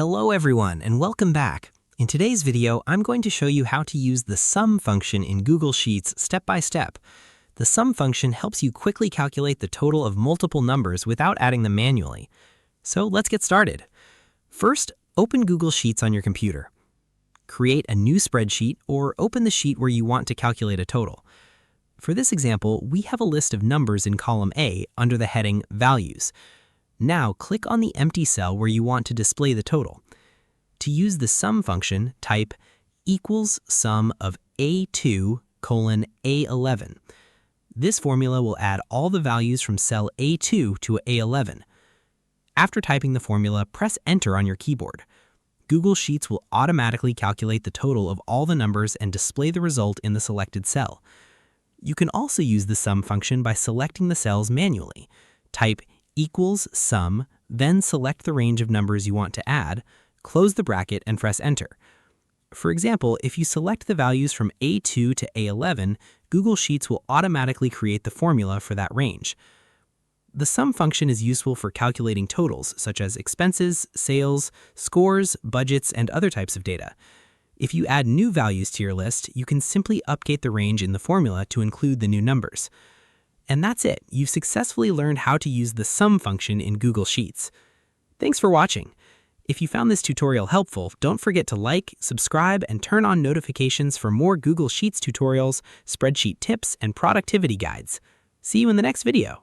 Hello everyone and welcome back. In today's video, I'm going to show you how to use the sum function in Google Sheets step by step. The sum function helps you quickly calculate the total of multiple numbers without adding them manually. So let's get started. First, open Google Sheets on your computer. Create a new spreadsheet or open the sheet where you want to calculate a total. For this example, we have a list of numbers in column A under the heading Values. Now click on the empty cell where you want to display the total. To use the sum function, type equals sum of A2 colon A11. This formula will add all the values from cell A2 to A11. After typing the formula, press Enter on your keyboard. Google Sheets will automatically calculate the total of all the numbers and display the result in the selected cell. You can also use the sum function by selecting the cells manually. Type equals sum, then select the range of numbers you want to add, close the bracket and press Enter. For example, if you select the values from A2 to A11, Google Sheets will automatically create the formula for that range. The sum function is useful for calculating totals such as expenses, sales, scores, budgets, and other types of data. If you add new values to your list, you can simply update the range in the formula to include the new numbers. And that's it. You've successfully learned how to use the sum function in Google Sheets. Thanks for watching. If you found this tutorial helpful, don't forget to like, subscribe, and turn on notifications for more Google Sheets tutorials, spreadsheet tips, and productivity guides. See you in the next video.